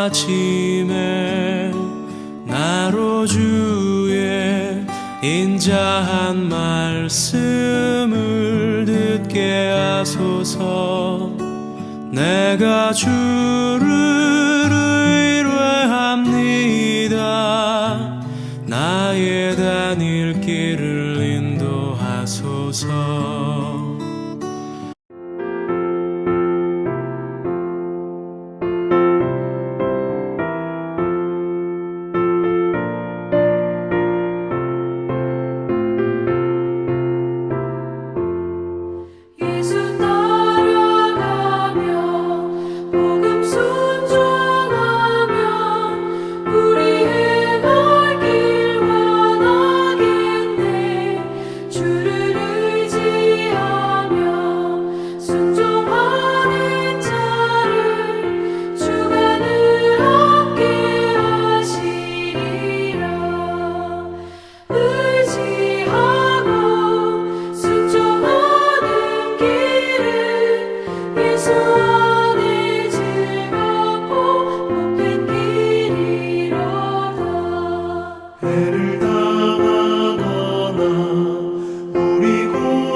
아침에 나로 주의 인자한 말씀을 듣게 하소서. 내가 주를 의뢰합니다. 나의 다닐 길을 인도하소서.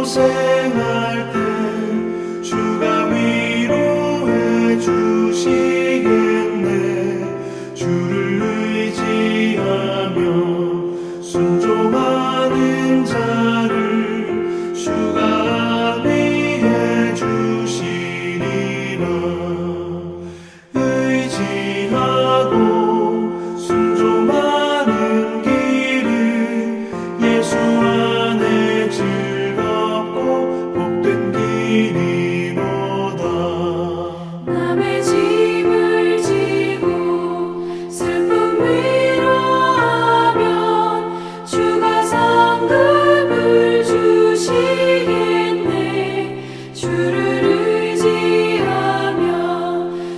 고생할 때 주가 위로해 주시겠네. 주를 의지하며 순종하는 자를 주가 위해 주시리라. 의지하고 순종하는 길은 예수 안에 복된 길이로다. 남의 짐을 지고 슬픔 위로하면 주가 상급을 주시겠네. 주를 의지하며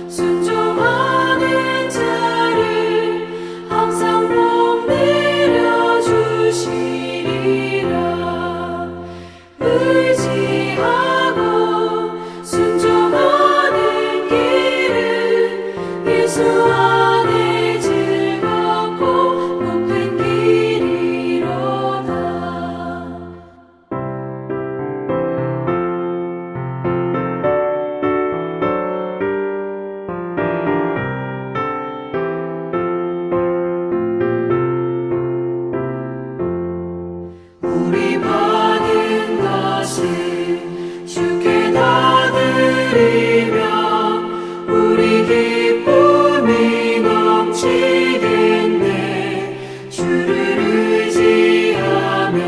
순종하는 자를 항상 복 내려 주시리라. 의지하고 순종하는 길은 예수 안에 즐겁고 복된 길이로다. 우리 받은 것을 주께 다 드리며 우리 기쁨이 넘치겠네. 주를 의지하며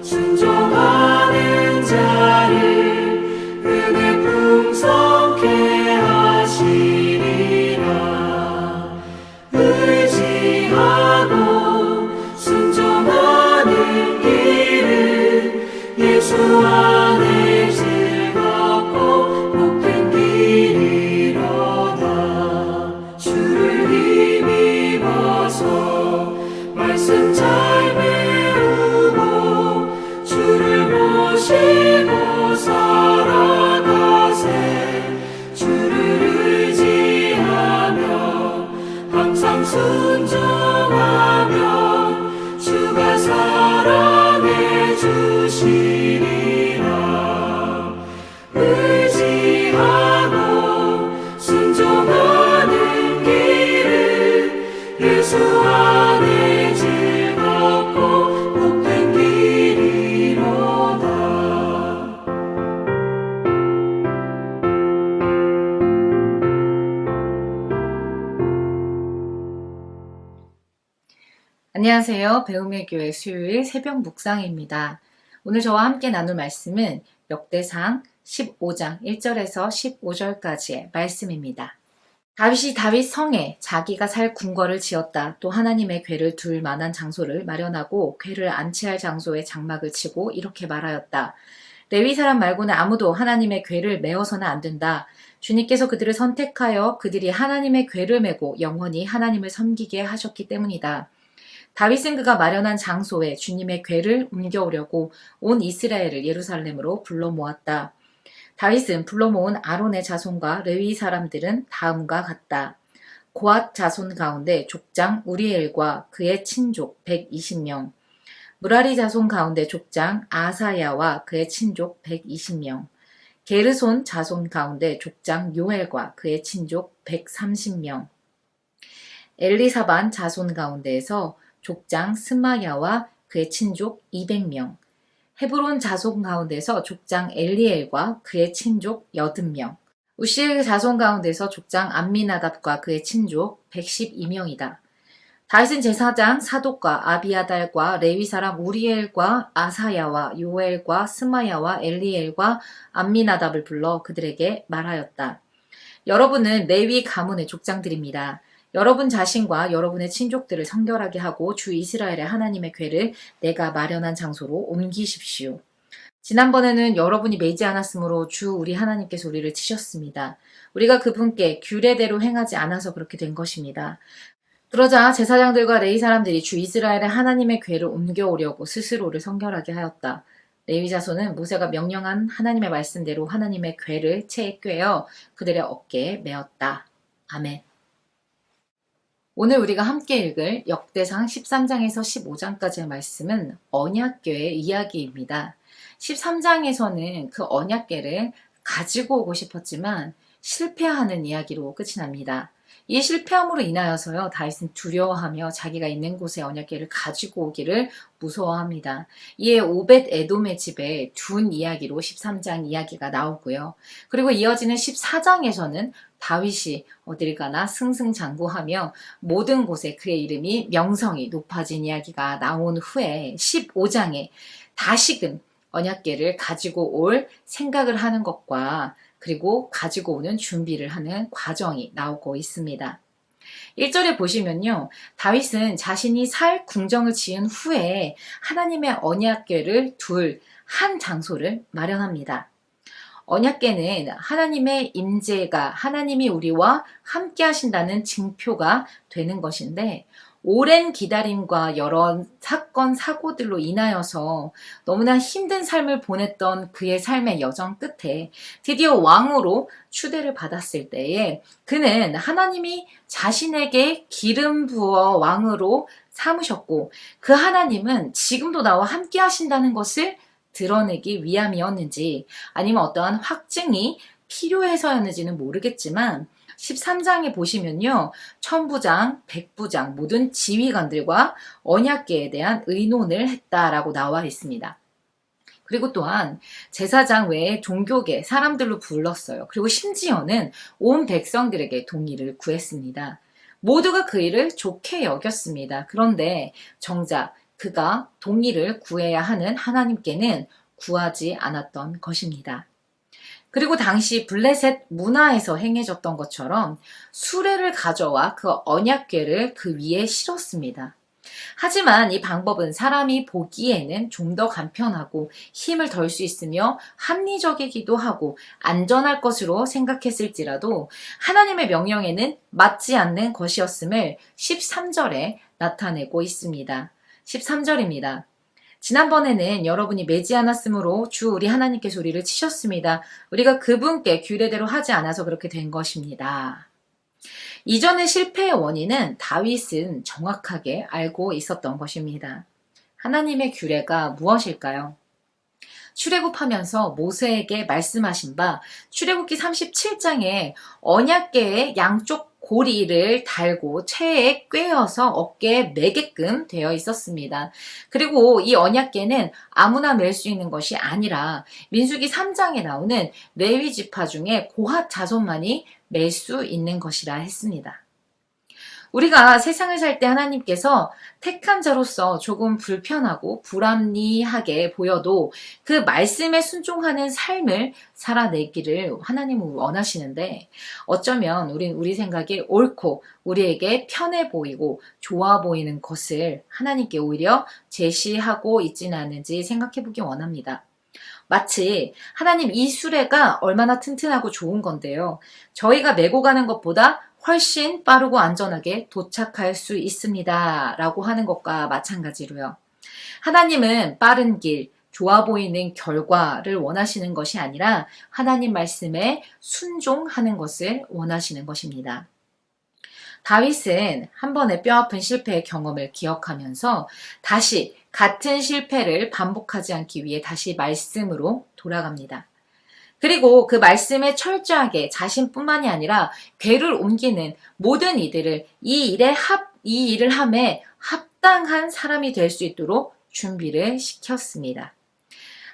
순종하는 자를 은혜 풍성케 하시리라. 의지하고 순종하는 예수 안에 즐겁고 복된 길이로다. 주를 힘입어서 말씀 잘 배우고 주를 모시고 살아가세. 주를 의지하며 항상 순종하면 주가 사랑해 주시리라. 의지하고 순종하는 길은 예수 안에 즐겁고 복된 길이로다. 안녕하세요. 배움의 교회 수요일 새벽 묵상입니다. 오늘 저와 함께 나눌 말씀은 역대상 15장 1절에서 15절까지의 말씀입니다. 다윗이 다윗 성에 자기가 살 궁궐을 지었다. 또 하나님의 궤를 둘 만한 장소를 마련하고 궤를 안치할 장소에 장막을 치고 이렇게 말하였다. 레위 사람 말고는 아무도 하나님의 궤를 메어서는 안 된다. 주님께서 그들을 선택하여 그들이 하나님의 궤를 메고 영원히 하나님을 섬기게 하셨기 때문이다. 다윗은 그가 마련한 장소에 주님의 궤를 옮겨오려고 온 이스라엘을 예루살렘으로 불러 모았다. 다윗은 불러 모은 아론의 자손과 레위 사람들은 다음과 같다. 고앗 자손 가운데 족장 우리엘과 그의 친족 120명, 무라리 자손 가운데 족장 아사야와 그의 친족 120명, 게르손 자손 가운데 족장 요엘과 그의 친족 130명, 엘리사반 자손 가운데에서 족장 스마야와 그의 친족 200명, 헤브론 자손 가운데서 족장 엘리엘과 그의 친족 80명, 우시엘 자손 가운데서 족장 암미나답과 그의 친족 112명이다. 다윗은 제사장 사독과 아비아달과 레위 사람 우리엘과 아사야와 요엘과 스마야와 엘리엘과 암미나답을 불러 그들에게 말하였다. 여러분은 레위 가문의 족장들입니다. 여러분 자신과 여러분의 친족들을 성결하게 하고 주 이스라엘의 하나님의 궤를 내가 마련한 장소로 옮기십시오. 지난번에는 여러분이 매지 않았으므로 주 우리 하나님께서 우리를 치셨습니다. 우리가 그분께 규례대로 행하지 않아서 그렇게 된 것입니다. 그러자 제사장들과 레위 사람들이 주 이스라엘의 하나님의 궤를 옮겨오려고 스스로를 성결하게 하였다. 레위 자손은 모세가 명령한 하나님의 말씀대로 하나님의 궤를 채에 꿰어 그들의 어깨에 메었다. 아멘. 오늘 우리가 함께 읽을 역대상 13장에서 15장까지의 말씀은 언약궤의 이야기입니다. 13장에서는 그 언약궤를 가지고 오고 싶었지만 실패하는 이야기로 끝이 납니다. 이 실패함으로 인하여서요, 다윗은 두려워하며 자기가 있는 곳에 언약궤를 가지고 오기를 무서워합니다. 이에 오벳 에돔의 집에 둔 이야기로 13장 이야기가 나오고요. 그리고 이어지는 14장에서는 다윗이 어딜 가나 승승장구하며 모든 곳에 그의 이름이 명성이 높아진 이야기가 나온 후에 15장에 다시금 언약궤를 가지고 올 생각을 하는 것과 그리고 가지고 오는 준비를 하는 과정이 나오고 있습니다. 1절에 보시면요, 다윗은 자신이 살 궁정을 지은 후에 하나님의 언약궤를 둘 한 장소를 마련합니다. 언약궤는 하나님의 임재가, 하나님이 우리와 함께 하신다는 증표가 되는 것인데, 오랜 기다림과 여러 사건, 사고들로 인하여서 너무나 힘든 삶을 보냈던 그의 삶의 여정 끝에 드디어 왕으로 추대를 받았을 때에 그는 하나님이 자신에게 기름 부어 왕으로 삼으셨고, 그 하나님은 지금도 나와 함께 하신다는 것을 드러내기 위함이었는지 아니면 어떠한 확증이 필요해서였는지는 모르겠지만 13장에 보시면요, 천부장, 백부장, 모든 지휘관들과 언약궤에 대한 의논을 했다라고 나와 있습니다. 그리고 또한 제사장 외에 종교계 사람들로 불렀어요. 그리고 심지어는 온 백성들에게 동의를 구했습니다. 모두가 그 일을 좋게 여겼습니다. 그런데 정작 그가 동의를 구해야 하는 하나님께는 구하지 않았던 것입니다. 그리고 당시 블레셋 문화에서 행해졌던 것처럼 수레를 가져와 그 언약궤를 그 위에 실었습니다. 하지만 이 방법은 사람이 보기에는 좀 더 간편하고 힘을 덜 수 있으며 합리적이기도 하고 안전할 것으로 생각했을지라도 하나님의 명령에는 맞지 않는 것이었음을 13절에 나타내고 있습니다. 13절입니다. 지난번에는 여러분이 매지 않았으므로 주 우리 하나님께서 우리를 치셨습니다. 우리가 그분께 규례대로 하지 않아서 그렇게 된 것입니다. 이전의 실패의 원인은 다윗은 정확하게 알고 있었던 것입니다. 하나님의 규례가 무엇일까요? 출애굽하면서 모세에게 말씀하신 바 출애굽기 37장에 언약궤의 양쪽 고리를 달고 채에 꿰어서 어깨에 매게끔 되어 있었습니다. 그리고 이 언약궤는 아무나 맬 수 있는 것이 아니라 민수기 3장에 나오는 레위 지파 중에 고핫 자손만이 맬 수 있는 것이라 했습니다. 우리가 세상을 살 때 하나님께서 택한 자로서 조금 불편하고 불합리하게 보여도 그 말씀에 순종하는 삶을 살아내기를 하나님은 원하시는데 어쩌면 우리 생각에 옳고 우리에게 편해 보이고 좋아 보이는 것을 하나님께 오히려 제시하고 있지는 않은지 생각해 보기 원합니다. 마치 하나님 이 수레가 얼마나 튼튼하고 좋은 건데요. 저희가 메고 가는 것보다 훨씬 빠르고 안전하게 도착할 수 있습니다. 라고 하는 것과 마찬가지로요. 하나님은 빠른 길, 좋아 보이는 결과를 원하시는 것이 아니라 하나님 말씀에 순종하는 것을 원하시는 것입니다. 다윗은 한 번의 뼈아픈 실패의 경험을 기억하면서 다시 같은 실패를 반복하지 않기 위해 다시 말씀으로 돌아갑니다. 그리고 그 말씀에 철저하게 자신뿐만이 아니라 궤를 옮기는 모든 이들을 이 일을 함에 합당한 사람이 될 수 있도록 준비를 시켰습니다.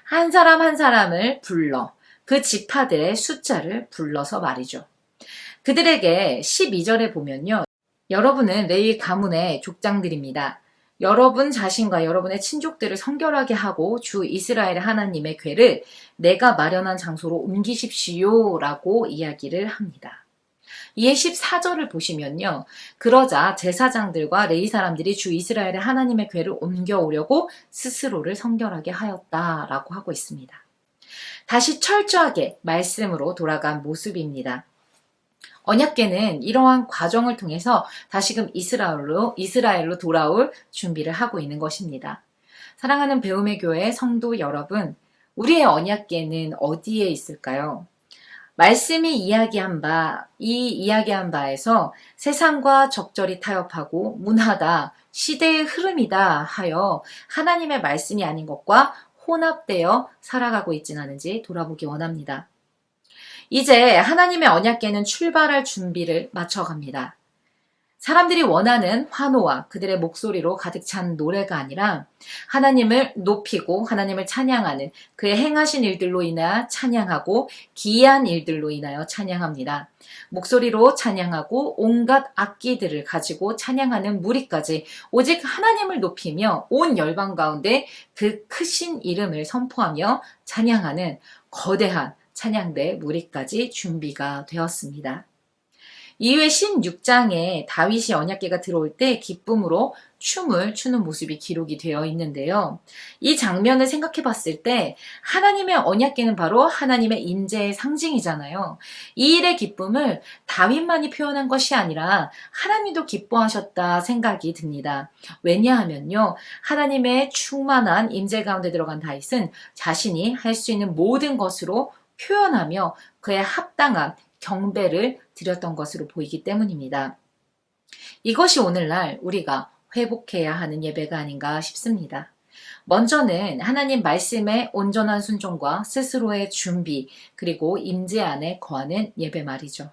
한 사람 한 사람을 불러 그 지파들의 숫자를 불러서 말이죠. 그들에게 12절에 보면요. 여러분은 레위 가문의 족장들입니다. 여러분 자신과 여러분의 친족들을 성결하게 하고 주 이스라엘의 하나님의 궤를 내가 마련한 장소로 옮기십시오 라고 이야기를 합니다. 이에 14절을 보시면요. 그러자 제사장들과 레위 사람들이 주 이스라엘의 하나님의 궤를 옮겨오려고 스스로를 성결하게 하였다라고 하고 있습니다. 다시 철저하게 말씀으로 돌아간 모습입니다. 언약궤는 이러한 과정을 통해서 다시금 이스라엘로 돌아올 준비를 하고 있는 것입니다. 사랑하는 배움의 교회 성도 여러분, 우리의 언약궤는 어디에 있을까요? 말씀이 이야기한 바에서 세상과 적절히 타협하고 문화다, 시대의 흐름이다 하여 하나님의 말씀이 아닌 것과 혼합되어 살아가고 있지는 않은지 돌아보기 원합니다. 이제 하나님의 언약궤는 출발할 준비를 마쳐갑니다. 사람들이 원하는 환호와 그들의 목소리로 가득 찬 노래가 아니라 하나님을 높이고 하나님을 찬양하는 그의 행하신 일들로 인하여 찬양하고 기이한 일들로 인하여 찬양합니다. 목소리로 찬양하고 온갖 악기들을 가지고 찬양하는 무리까지 오직 하나님을 높이며 온 열방 가운데 그 크신 이름을 선포하며 찬양하는 거대한 찬양대 무리까지 준비가 되었습니다. 이후에 16장에 다윗이 언약궤가 들어올 때 기쁨으로 춤을 추는 모습이 기록이 되어 있는데요. 이 장면을 생각해 봤을 때 하나님의 언약궤는 바로 하나님의 임재의 상징이잖아요. 이 일의 기쁨을 다윗만이 표현한 것이 아니라 하나님도 기뻐하셨다 생각이 듭니다. 왜냐하면요. 하나님의 충만한 임재 가운데 들어간 다윗은 자신이 할 수 있는 모든 것으로 표현하며 그의 합당한 경배를 드렸던 것으로 보이기 때문입니다. 이것이 오늘날 우리가 회복해야 하는 예배가 아닌가 싶습니다. 먼저는 하나님 말씀의 온전한 순종과 스스로의 준비, 그리고 임재 안에 거하는 예배 말이죠.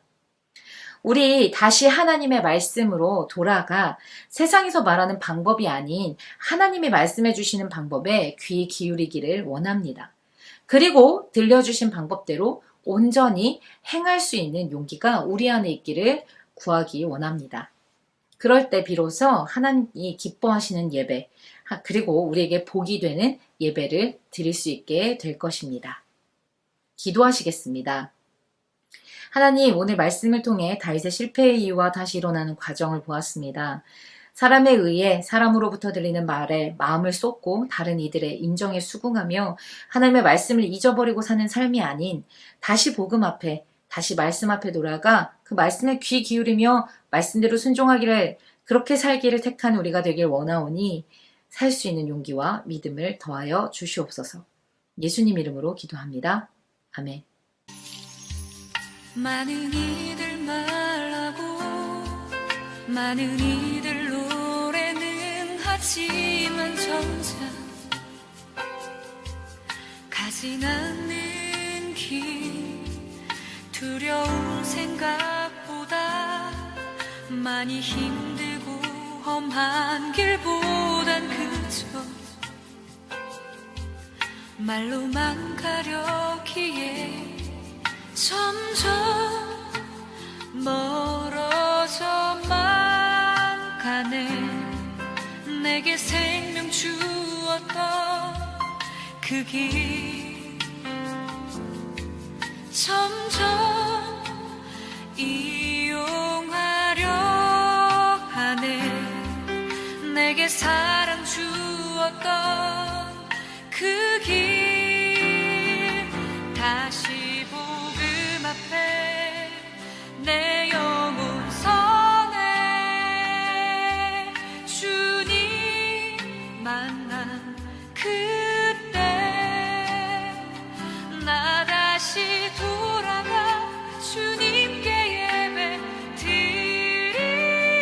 우리 다시 하나님의 말씀으로 돌아가 세상에서 말하는 방법이 아닌 하나님이 말씀해 주시는 방법에 귀 기울이기를 원합니다. 그리고 들려주신 방법대로 온전히 행할 수 있는 용기가 우리 안에 있기를 구하기 원합니다. 그럴 때 비로소 하나님이 기뻐하시는 예배, 그리고 우리에게 복이 되는 예배를 드릴 수 있게 될 것입니다. 기도하시겠습니다. 하나님, 오늘 말씀을 통해 다윗의 실패의 이유와 다시 일어나는 과정을 보았습니다. 사람에 의해 사람으로부터 들리는 말에 마음을 쏟고 다른 이들의 인정에 수긍하며 하나님의 말씀을 잊어버리고 사는 삶이 아닌 다시 복음 앞에, 다시 말씀 앞에 돌아가 그 말씀에 귀 기울이며 말씀대로 순종하기를, 그렇게 살기를 택한 우리가 되길 원하오니 살 수 있는 용기와 믿음을 더하여 주시옵소서. 예수님 이름으로 기도합니다. 아멘. 많은 이들 말하고 많은 이들 노래는 하지만 정작 가진 않는 길, 두려울 생각보다 많이 힘들고 험한 길보단 그저 말로만 가려기에 점점 멀어져만 가네. 내게 생명 주었던 그 길 점점 이용하려 하네. 내게 사랑 주었던 그 길 다시 복음 앞에 내 영혼 선해. 주님 만난 그때 나 다시 돌아가 주님께 예배 드리리.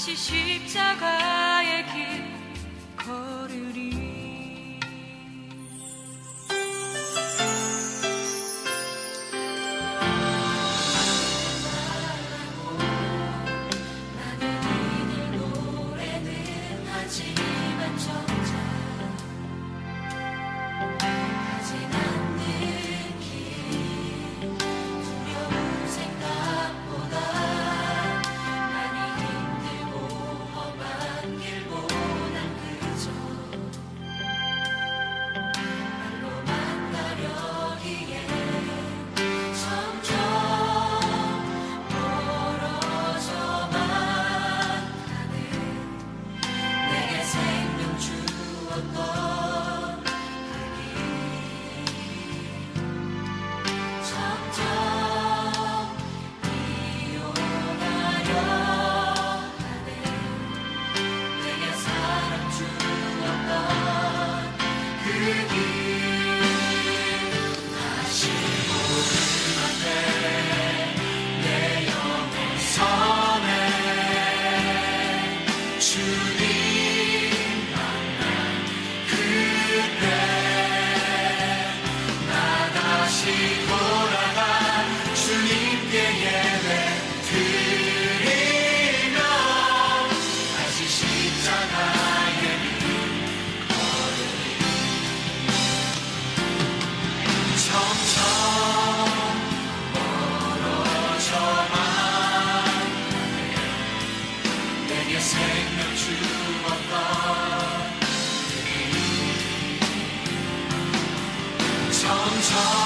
다시 십자가의 길 걸으리. 하지만 정작 가진 않는 길 두려운 생각보다 많이 힘들고 험한 길보단 그저 말로만 가려기에 점점 멀어져만 내게 생명 주었던 그 길 점점 이용하려 하네. 내게 사랑 주었던 그 길 다시 보름 앞에 내 영혼 선해 주님 그때 나 다시 돌아가 주님께 예배 드리며 다시 십자가의 길 걸으리. 점점 멀어져만 내게 생명 주었던 점점